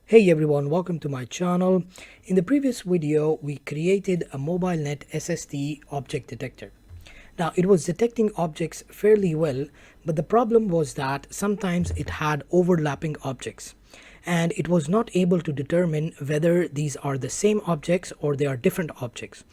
Hey everyone, welcome to my channel. In the previous video, we created a MobileNet SSD object detector. Now, it was detecting objects fairly well, but the problem was that sometimes it had overlapping objects, and it was not able to determine whether these are the same objects or they are different objects.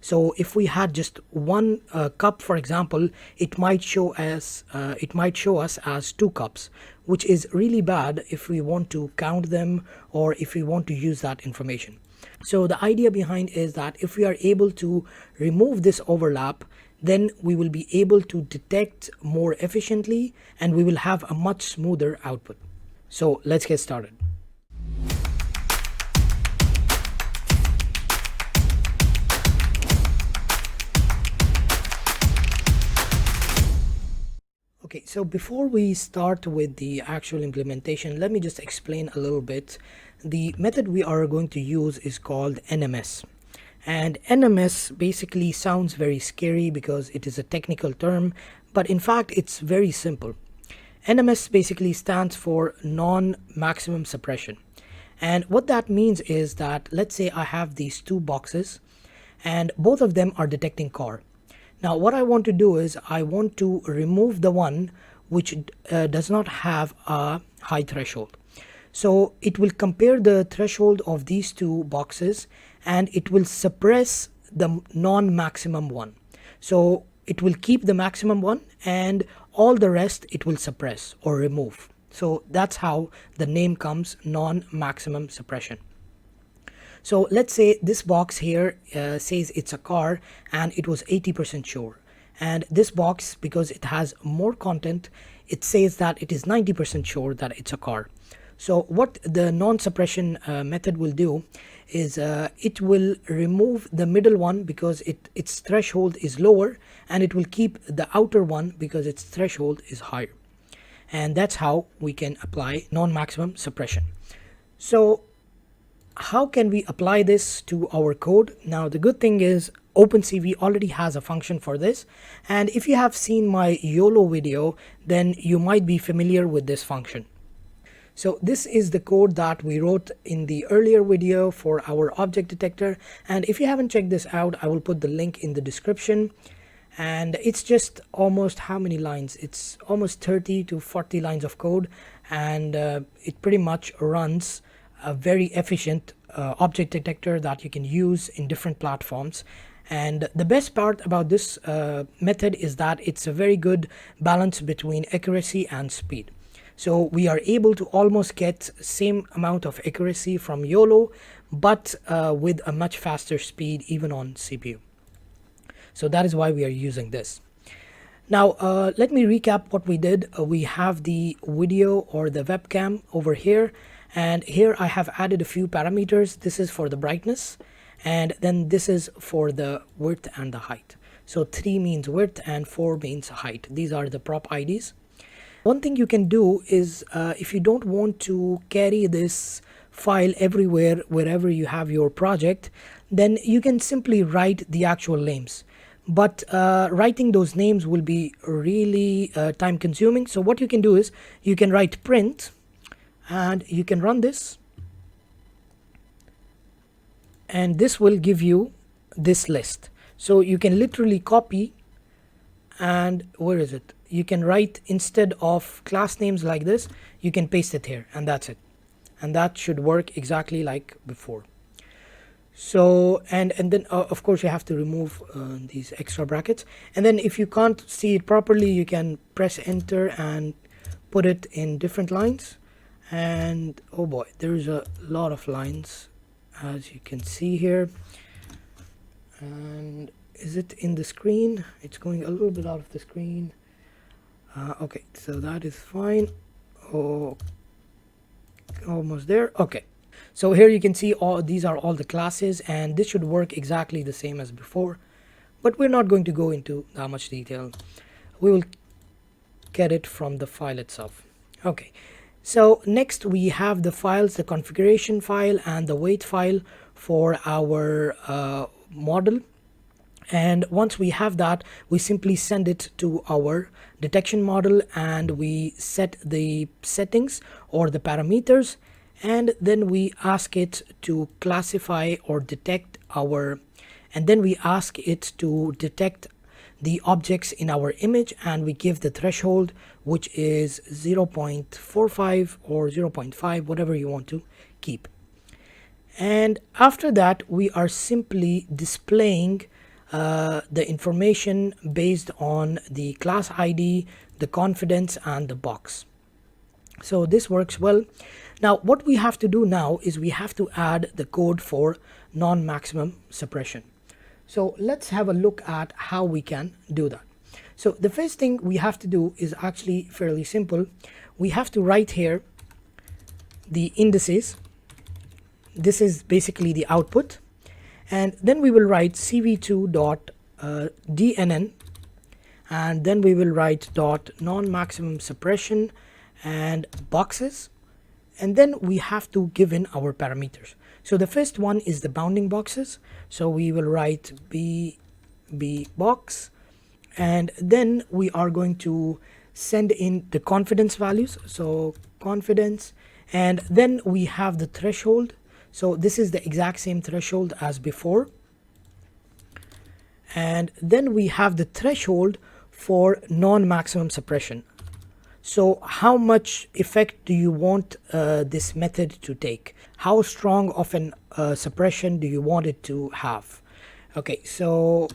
So if we had just one cup, for example, it might show us as two cups, which is really bad if we want to count them or if we want to use that information. So the idea behind is that if we are able to remove this overlap, then we will be able to detect more efficiently and we will have a much smoother output. So let's get started. Okay, so before we start with the actual implementation, let me just explain a little bit. The method we are going to use is called NmS. And NmS basically sounds very scary because it is a technical term, but in fact it's very simple. NmS basically stands for Non-Maximum Suppression. And what that means is that, let's say I have these two boxes and both of them are detecting car. Now what I want to do is I want to remove the one which does not have a high threshold. So it will compare the threshold of these two boxes and it will suppress the non-maximum one. So it will keep the maximum one and all the rest it will suppress or remove. So that's how the name comes, non-maximum suppression. So let's say this box here says it's a car and it was 80% sure. And this box, because it has more content, it says that it is 90% sure that it's a car. So what the non-suppression method will do is it will remove the middle one because its threshold is lower, and it will keep the outer one because its threshold is higher. And that's how we can apply non-maximum suppression. So how can we apply this to our code? Now the good thing is OpenCV already has a function for this, and if you have seen my YOLO video, then you might be familiar with this function. So this is the code that we wrote in the earlier video for our object detector, and if you haven't checked this out, I will put the link in the description. And it's just almost how many lines? It's almost 30 to 40 lines of code, and it pretty much runs a very efficient object detector that you can use in different platforms. And the best part about this method is that it's a very good balance between accuracy and speed. So we are able to almost get same amount of accuracy from YOLO, but with a much faster speed even on CPU. So that is why we are using this. Now let me recap what we did. We have the video or the webcam over here, and here I have added a few parameters. This is for the brightness, and then this is for the width and the height. So 3 means width and 4 means height. These are the prop IDs. One thing you can do is if you don't want to carry this file everywhere wherever you have your project, then you can simply write the actual names. But writing those names will be really time consuming. So what you can do is you can write print and you can run this, and this will give you this list. So you can literally copy, and where is it? You can write, instead of class names like this, you can paste it here, and that's it. And that should work exactly like before. So and then of course you have to remove these extra brackets, and then if you can't see it properly, you can press enter and put it in different lines. And oh boy, there's a lot of lines, as you can see here. And is it in the screen? It's going a little bit out of the screen. Okay, so that is fine. Oh, almost there. Okay, so here you can see these are all the classes, and this should work exactly the same as before, but we're not going to go into that much detail. We will get it from the file itself. Okay, so next we have the files, the configuration file and the weight file for our model. And once we have that, we simply send it to our detection model, and we set the settings or the parameters, and then we ask it to classify or detect our, and then we ask it to detect the objects in our image, and we give the threshold, which is 0.45 or 0.5, whatever you want to keep. And after that, we are simply displaying the information based on the class ID, the confidence, and the box. So this works well. Now what we have to do now is we have to add the code for non-maximum suppression. So let's have a look at how we can do that. So the first thing we have to do is actually fairly simple. We have to write here the indices. This is basically the output, and then we will write cv2.dnn, and then we will write non-maximum suppression and boxes, and then we have to give in our parameters. So the first one is the bounding boxes, so we will write b box, and then we are going to send in the confidence values, so confidence, and then we have the threshold. So this is the exact same threshold as before, and then we have the threshold for non-maximum suppression. So how much effect do you want this method to take? How strong of an suppression do you want it to have? Okay, so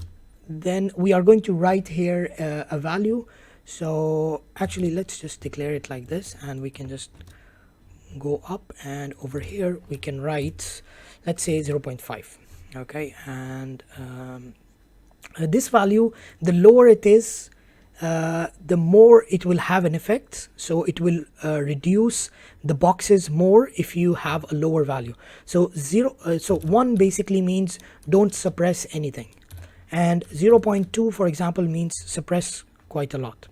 then we are going to write here a value. So actually let's just declare it like this, and we can just go up, and over here we can write, let's say 0.5. okay, and this value, the lower it is, the more it will have an effect. So it will reduce the boxes more if you have a lower value. So 1 basically means don't suppress anything, and 0.2 for example means suppress quite a lot.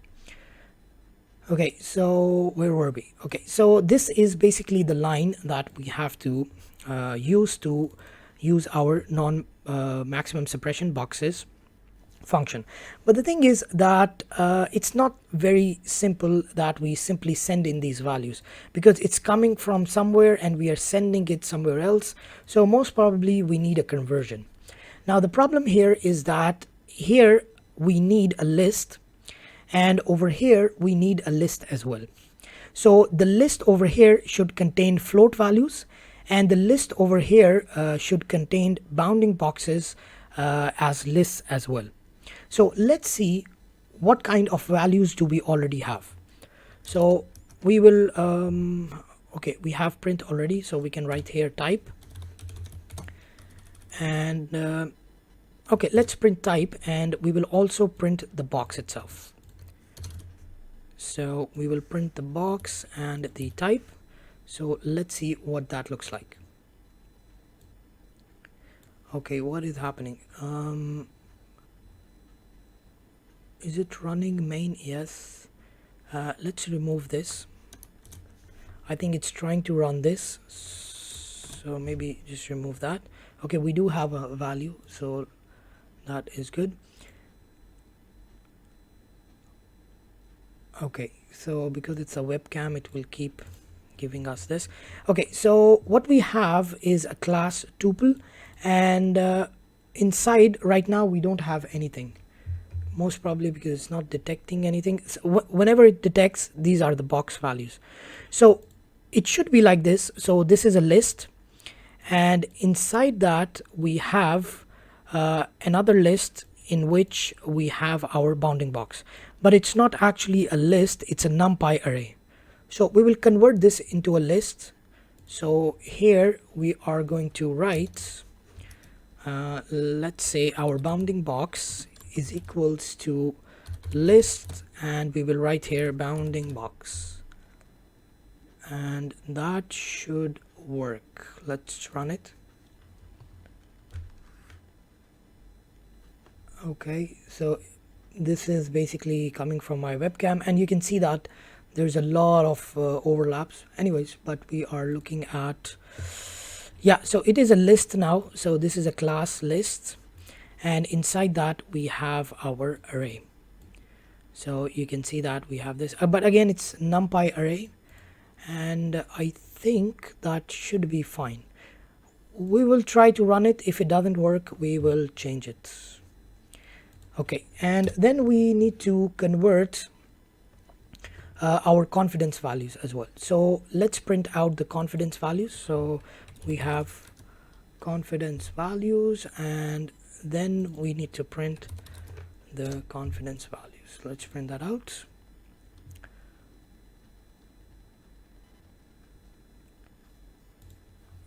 Okay, so where were we? Okay, so this is basically the line that we have to use our non-maximum suppression boxes function. But the thing is that it's not very simple that we simply send in these values, because it's coming from somewhere and we are sending it somewhere else. So most probably we need a conversion. Now the problem here is that here we need a list, and over here we need a list as well. So the list over here should contain float values, and the list over here should contain bounding boxes as lists as well. So let's see what kind of values do we already have. So we will okay, we have print already, so we can write here type, and okay, let's print type, and we will also print the box itself. So we will print the box and the type. So let's see what that looks like. Okay, what is happening? Is it running main? Yes. Let's remove this. I think it's trying to run this, so maybe just remove that. Okay, we do have a value, so that is good. Okay, so because it's a webcam, it will keep giving us this. Okay, so what we have is a class tuple, and inside right now we don't have anything, most probably because it's not detecting anything. So whenever it detects, these are the box values. So it should be like this. So this is a list, and inside that we have another list in which we have our bounding box, but it's not actually a list, it's a numpy array. So we will convert this into a list. So here we are going to write let's say our bounding box is equals to list, and we will write here bounding box, and that should work. Let's run it. Okay, so this is basically coming from my webcam, and you can see that there's a lot of overlaps anyways, but we are looking at, yeah, so it is a list now. So this is a class list, and inside that we have our array. So you can see that we have this, but again it's numpy array, and I think that should be fine. We will try to run it. If it doesn't work, we will change it. Okay, and then we need to convert our confidence values as well. So let's print out the confidence values. So we have confidence values, and then we need to print the confidence values. Let's print that out.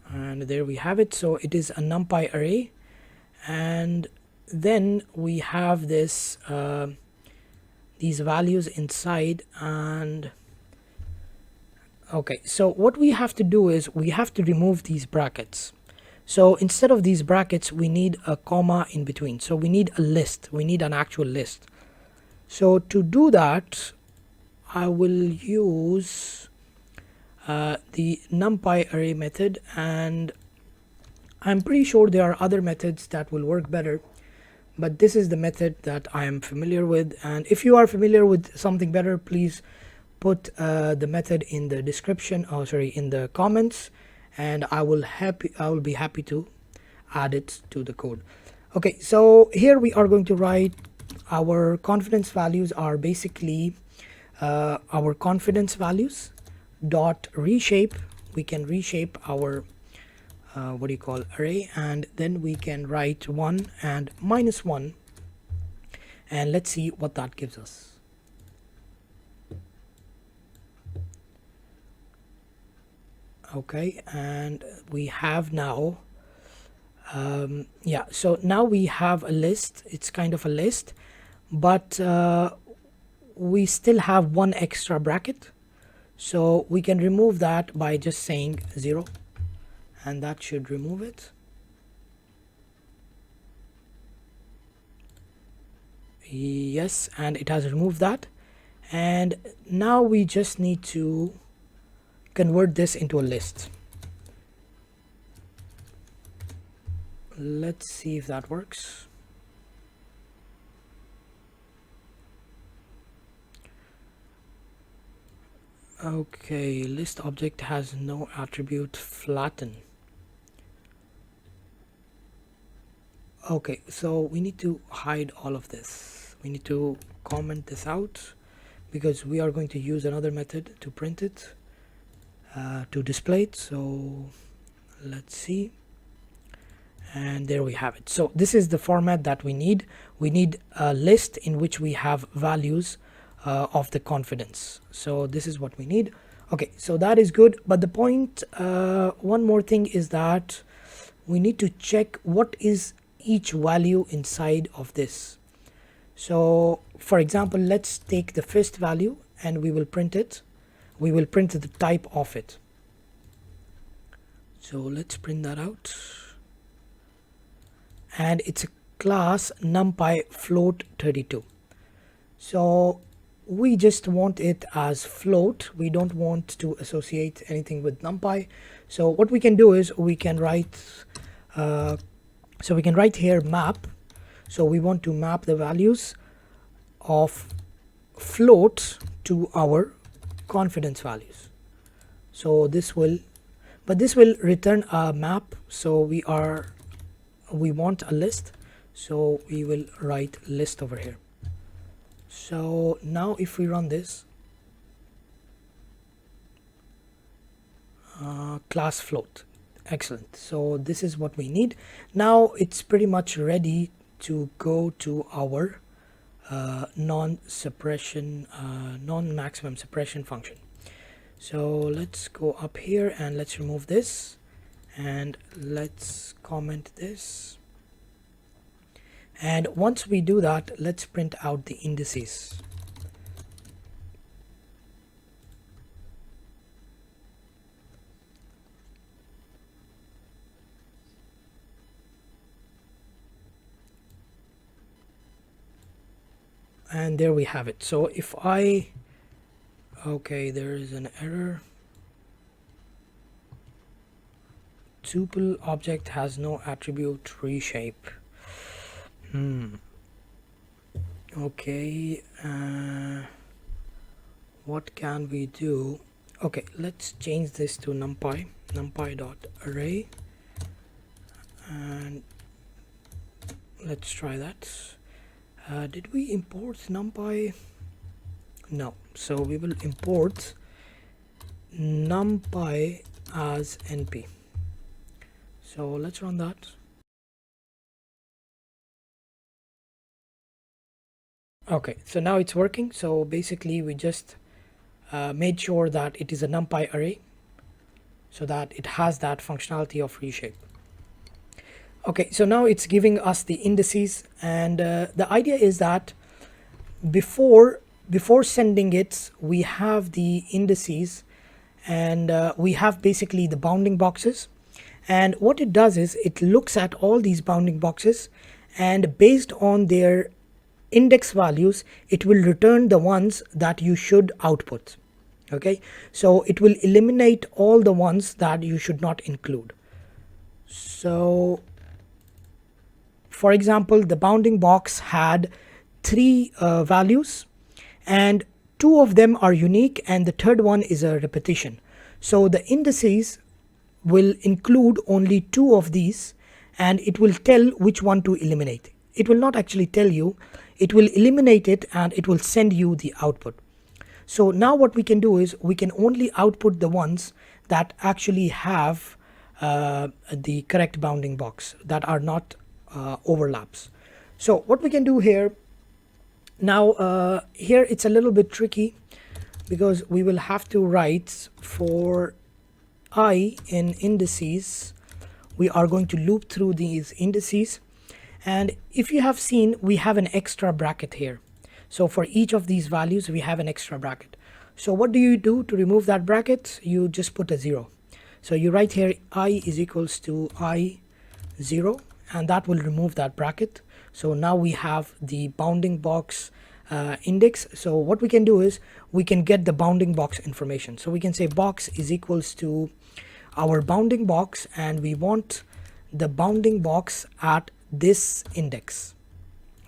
And there we have it. So it is a NumPy array, and then we have this these values inside. And okay, so what we have to do is we have to remove these brackets. So instead of these brackets, we need a comma in between. So we need a list, we need an actual list. So to do that, I will use the NumPy array method, and I'm pretty sure there are other methods that will work better, but this is the method that I am familiar with. And if you are familiar with something better, please put the method in the description, in the comments, and I will be happy to add it to the code. Okay, so here we are going to write our confidence values are basically our confidence values dot reshape. We can reshape our array, and then we can write 1 and -1, and let's see what that gives us. Okay, and we have now so now we have a list. It's kind of a list, but we still have one extra bracket, so we can remove that by just saying 0, and that should remove it. Yes, and it has removed that. And now we just need to convert this into a list. Let's see if that works. Okay, list object has no attribute flatten. Okay, so we need to hide all of this. We need to comment this out because we are going to use another method to print it, to display it. So let's see, and there we have it. So this is the format that we need. We need a list in which we have values of the confidence. So this is what we need. Okay, so that is good, but the point, one more thing is that we need to check what is each value inside of this. So for example, let's take the first value and we will print it. We will print the type of it. So let's print that out, and it's a class numpy float 32. So we just want it as float. We don't want to associate anything with numpy. So what we can do is we can write here map. So we want to map the values of float to our confidence values. So this will return a map. So we want a list, so we will write list over here. So now if we run this, class float, excellent. So this is what we need. Now it's pretty much ready to go to our non-maximum suppression function. So let's go up here and let's remove this, and let's comment this. And once we do that, let's print out the indices. And there we have it. So if okay, there is an error. Tuple object has no attribute reshape. Okay, what can we do? Okay, let's change this to numpy.array, and let's try that. Did we import numpy? No, so we will import numpy as np. So let's run that. Okay, so now it's working. So basically we just made sure that it is a numpy array so that it has that functionality of reshape. Okay, so now it's giving us the indices, and the idea is that before sending it, we have the indices, and we have basically the bounding boxes. And what it does is it looks at all these bounding boxes, and based on their index values, it will return the ones that you should output. Okay, so it will eliminate all the ones that you should not include. So for example, the bounding box had 3 values, and 2 of them are unique and the third one is a repetition. So the indices will include only 2 of these, and it will tell which one to eliminate. It will not actually tell you, it will eliminate it and it will send you the output. So now what we can do is we can only output the ones that actually have the correct bounding box, that are not overlaps. So what we can do here now, here it's a little bit tricky, because we will have to write for I in indices, we are going to loop through these indices, and if you have seen, we have an extra bracket here. So for each of these values we have an extra bracket. So what do you do to remove that bracket? You just put a 0. So you write here I is equals to I0, and that will remove that bracket. So now we have the bounding box index. So what we can do is we can get the bounding box information. So we can say box is equals to our bounding box, and we want the bounding box at this index.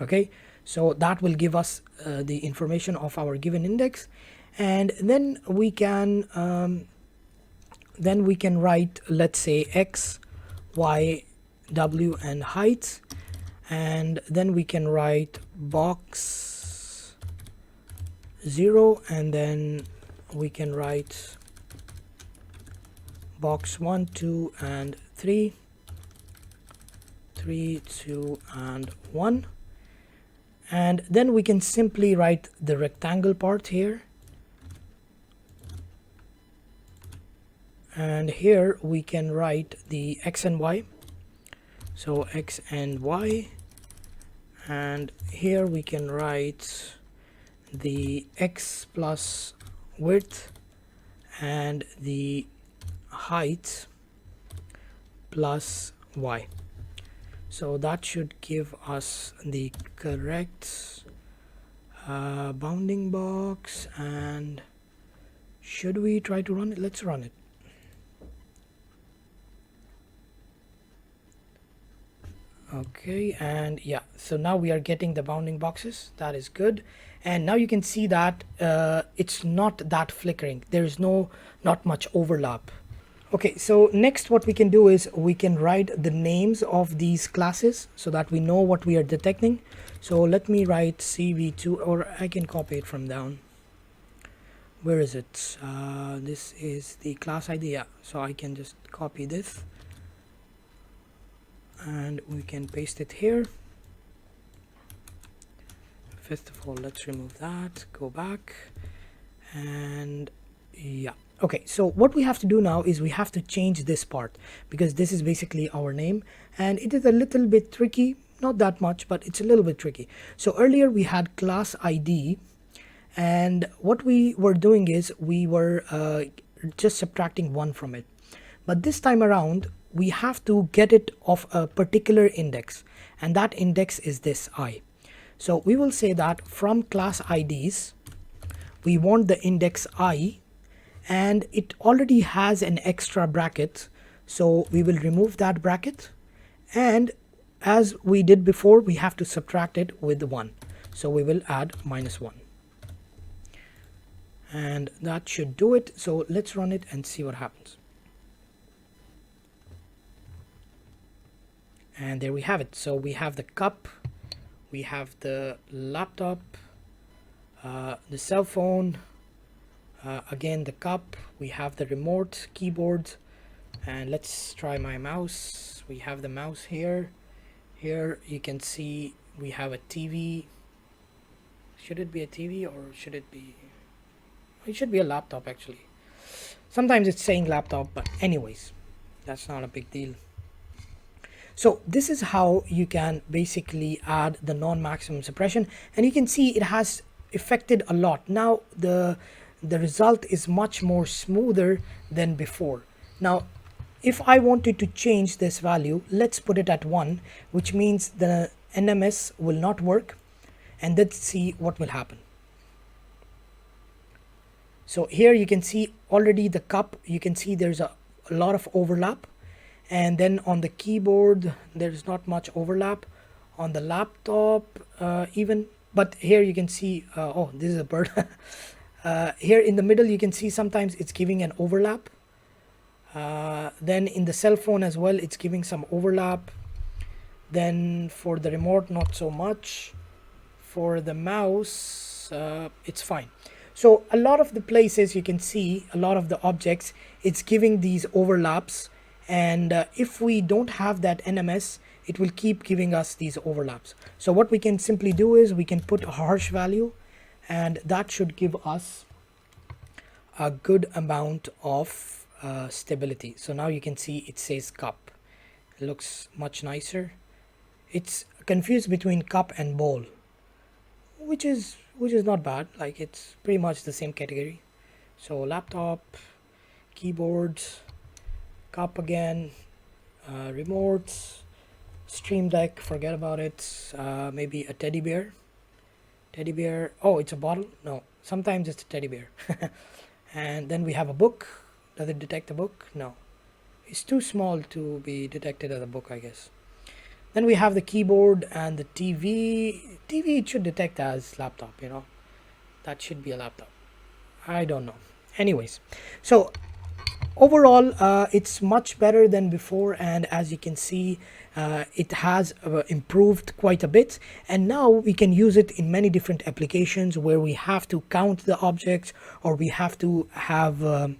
Okay, so that will give us the information of our given index, and then we can write, let's say, x, y, w and height, and then we can write box 0, and then we can write box 1, 2 and 3, 3, 2 and 1, and then we can simply write the rectangle part here, and here we can write the x and y. So x and y, and here we can write the x plus width and the height plus y. So that should give us the correct bounding box. And should we try to run it? Let's run it. Okay, and yeah, so now we are getting the bounding boxes. That is good. And now you can see that it's not that flickering. There is not much overlap. Okay, so next what we can do is we can write the names of these classes so that we know what we are detecting. So let me write CV2, or I can copy it from down. Where is it? This is the class ID. Yeah, so I can just copy this and we can paste it here. First of all, let's remove that, go back, and yeah. Okay, so what we have to do now is we have to change this part, because this is basically our name, and it is a little bit tricky, not that much, but it's a little bit tricky. So earlier we had class ID, and what we were doing is we were just subtracting 1 from it. But this time around, we have to get it of a particular index, and that index is this I. So we will say that from class IDs, we want the index I, and it already has an extra bracket. So we will remove that bracket, and as we did before, we have to subtract it with 1. So we will add -1. and that should do it. So let's run it and see what happens. And there we have it. So we have the cup, we have the laptop, the cell phone, again the cup, we have the remote, keyboard, and let's try my mouse. We have the mouse here. Here you can see we have a TV. Should it be a TV or should it be... It should be a laptop actually. Sometimes it's saying laptop, but anyways, that's not a big deal. So this is how you can basically add the non-maximum suppression, and you can see it has affected a lot. Now the result is much more smoother than before. Now if I wanted to change this value, let's put it at 1, which means the NmS will not work, and let's see what will happen. So here you can see already the cup, you can see there's a lot of overlap, and then on the keyboard there's not much overlap, on the laptop even, but here you can see oh, this is a bird. Here in the middle you can see sometimes it's giving an overlap. Then in the cell phone as well it's giving some overlap. Then for the remote not so much. For the mouse it's fine. So a lot of the places you can see, a lot of the objects, it's giving these overlaps, and if we don't have that NmS, it will keep giving us these overlaps. So what we can simply do is we can put a harsh value, and that should give us a good amount of stability. So now you can see it says cup. It looks much nicer. It's confused between cup and bowl, which is not bad. Like, it's pretty much the same category. So laptop, keyboard, cup again, remote, stream deck, forget about it. Maybe a teddy bear. Oh, it's a bottle. No, sometimes it's a teddy bear. And then we have a book. Does it detect a book? No, it's too small to be detected as a book, I guess. Then we have the keyboard and the TV. It should detect as laptop, you know. That should be a laptop. I don't know. Anyways, so overall it's much better than before, and as you can see it has improved quite a bit, and now we can use it in many different applications where we have to count the objects, or we have to have a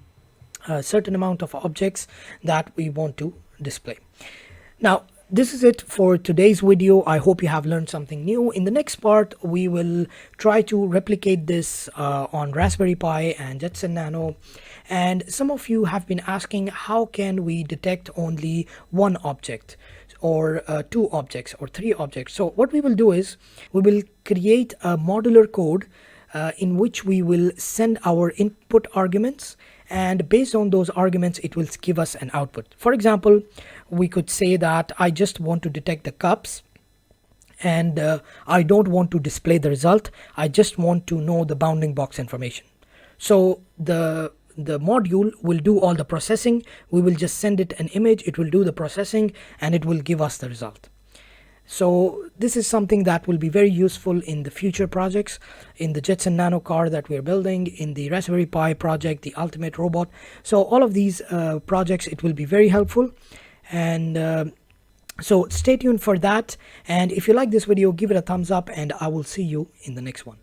certain amount of objects that we want to display. Now this is it for today's video. I hope you have learned something new. In the next part, we will try to replicate this on Raspberry Pi and Jetson Nano. And some of you have been asking, how can we detect only one object, or two objects, or three objects? So what we will do is we will create a modular code in which we will send our input arguments, and based on those arguments it will give us an output. For example, we could say that I just want to detect the cups, and I don't want to display the result. I just want to know the bounding box information. So the module will do all the processing. We will just send it an image, it will do the processing, and it will give us the result. So this is something that will be very useful in the future projects, in the Jetson Nano car that we're building, in the Raspberry Pi project, the ultimate robot. So all of these projects, it will be very helpful. And so stay tuned for that. And if you like this video, give it a thumbs up, and I will see you in the next one.